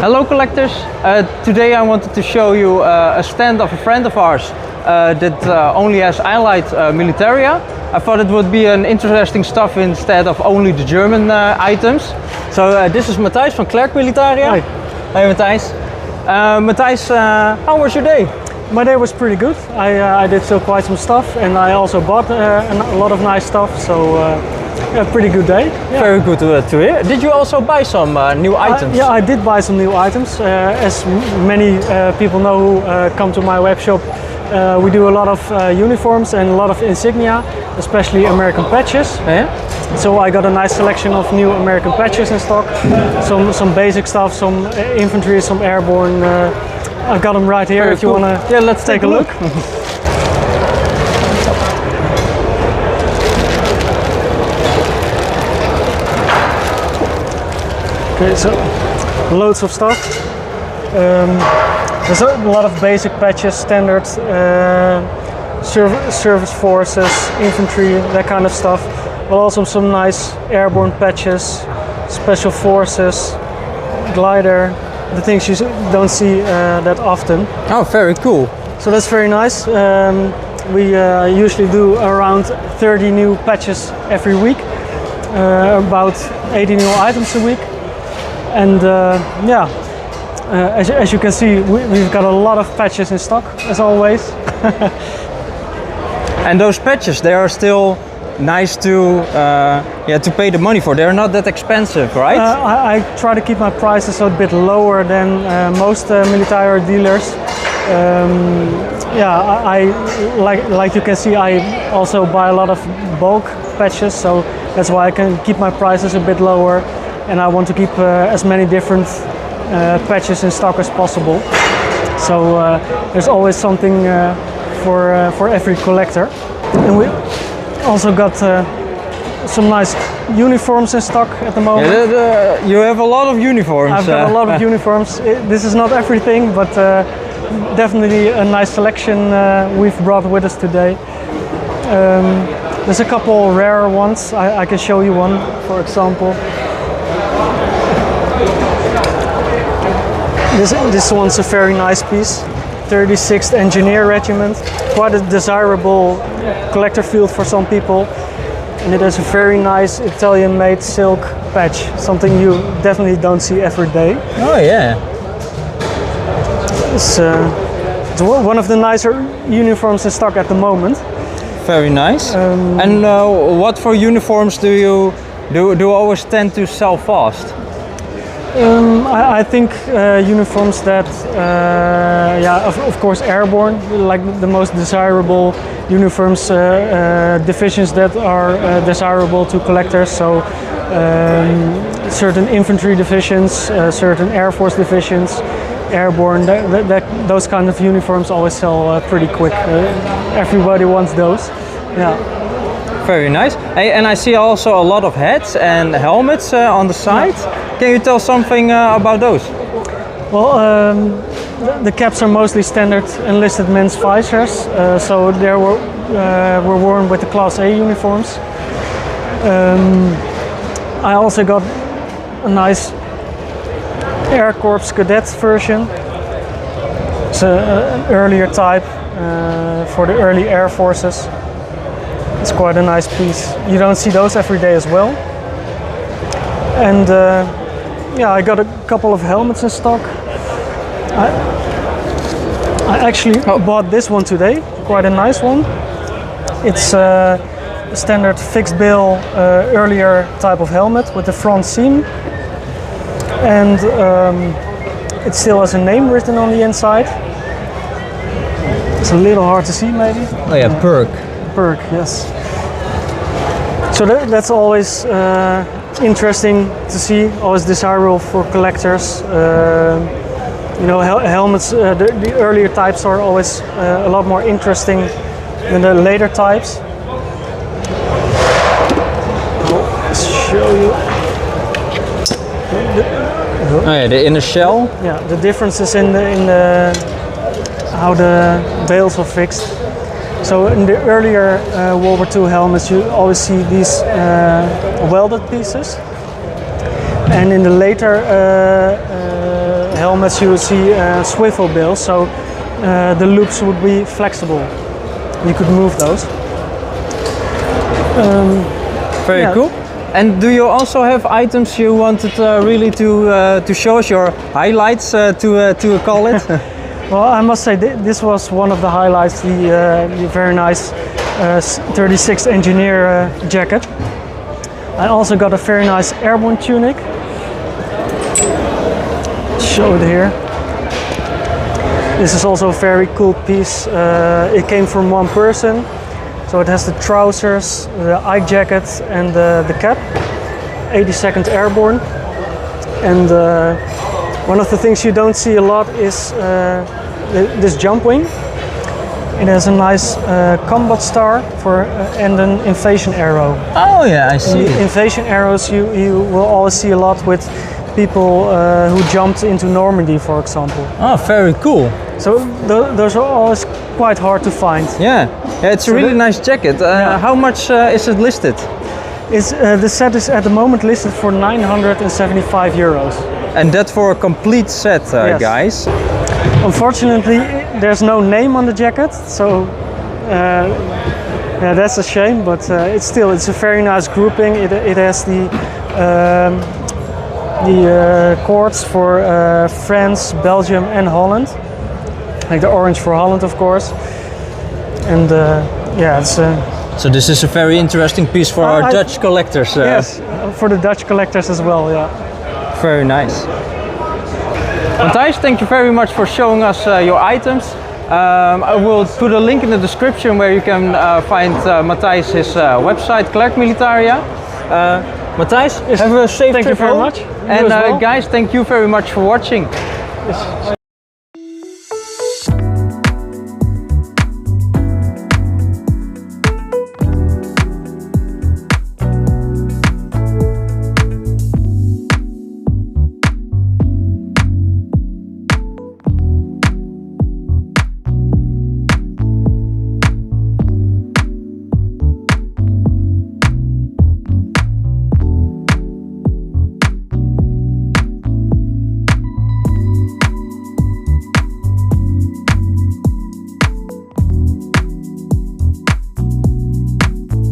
Hello collectors, today I wanted to show you a stand of a friend of ours that only has Allied Militaria. I thought it would be an interesting stuff instead of only the German items. So this is Matthijs from Clercq Militaria. Hi. Hey Matthijs. Matthijs, how was your day? My day was pretty good. I did still quite some stuff, and I also bought a lot of nice stuff, so a pretty good day. Yeah. Very good to hear. Did you also buy some new items? Yeah, I did buy some new items. As many people know who come to my web shop, we do a lot of uniforms and a lot of insignia, especially American patches. Yeah? So I got a nice selection of new American patches in stock. Some basic stuff, some infantry, some airborne. I've got them right here. Very if you cool. want to, yeah, let's take a look. Okay, so loads of stuff. There's a lot of basic patches, standard service forces, infantry, that kind of stuff. But also some nice airborne patches, special forces, glider, the things you don't see that often. Oh, very cool. So that's very nice. We usually do around 30 new patches every week, about 80 new items a week. And as you can see, we've got a lot of patches in stock, as always. And those patches, they are still nice to pay the money for. They're not that expensive, right? I try to keep my prices a bit lower than most military dealers. I like you can see, I also buy a lot of bulk patches, so that's why I can keep my prices a bit lower. And I want to keep as many different patches in stock as possible. So there's always something for every collector. And we also got some nice uniforms in stock at the moment. Yeah, you have a lot of uniforms. I've got a lot of uniforms. This is not everything, but definitely a nice selection we've brought with us today. There's a couple rare ones. I can show you one, for example. This one's a very nice piece. 36th Engineer Regiment. Quite a desirable collector field for some people. And it has a very nice Italian-made silk patch. Something you definitely don't see every day. Oh yeah. It's one of the nicer uniforms in stock at the moment. Very nice. And what for uniforms do you always tend to sell fast? I think uniforms that, of course, airborne, like the most desirable uniforms, divisions that are desirable to collectors. So certain infantry divisions, certain Air Force divisions, airborne, those kind of uniforms always sell pretty quick. Everybody wants those. Yeah. Very nice. Hey, and I see also a lot of hats and helmets on the side. Can you tell something about those? Well, the caps are mostly standard enlisted men's visors, so they were worn with the Class A uniforms. I also got a nice Air Corps cadet version. It's an earlier type for the early Air Forces. It's quite a nice piece. You don't see those every day as well. And I got a couple of helmets in stock. I actually bought this one today, quite a nice one. It's a standard fixed bill, earlier type of helmet with the front seam. And it still has a name written on the inside. It's a little hard to see maybe. Oh yeah, Clercq. Clercq, yes. So that's always interesting to see, always desirable for collectors. Helmets, the earlier types are always a lot more interesting than the later types. I'll show you. The inner shell. Yeah, the differences in the how the bales are fixed. So in the earlier World War II helmets, you always see these welded pieces, and in the later helmets you see swivel bills, so the loops would be flexible. You could move those. Very yeah. cool. And do you also have items you wanted really to show us, your highlights to call it? Well, I must say this was one of the highlights, the very nice 36th engineer jacket. I also got a very nice airborne tunic. Show it here. This is also a very cool piece. It came from one person. So it has the trousers, the eye jacket and the cap. 82nd Airborne. And one of the things you don't see a lot is this jump wing. It has a nice combat star and an invasion arrow. Oh yeah, I see. The invasion arrows you will always see a lot with people who jumped into Normandy, for example. Oh, very cool. So those are always quite hard to find. Yeah, it's a really nice jacket. How much is it listed? The set is at the moment listed for 975 euros. And that for a complete set, Yes. guys. Unfortunately, there's no name on the jacket, so yeah, that's a shame. But it's a very nice grouping. It has the cords for France, Belgium, and Holland. Like the orange for Holland, of course. And yeah, it's. So this is a very interesting piece for our Dutch collectors. Yes, for the Dutch collectors as well. Yeah. Very nice. Matthijs, thank you very much for showing us your items. I will put a link in the description where you can find Matthijs' website, Clercq Militaria. Matthijs, have a safe trip Thank you very home. much. And as well. guys, thank you very much for watching. Yes.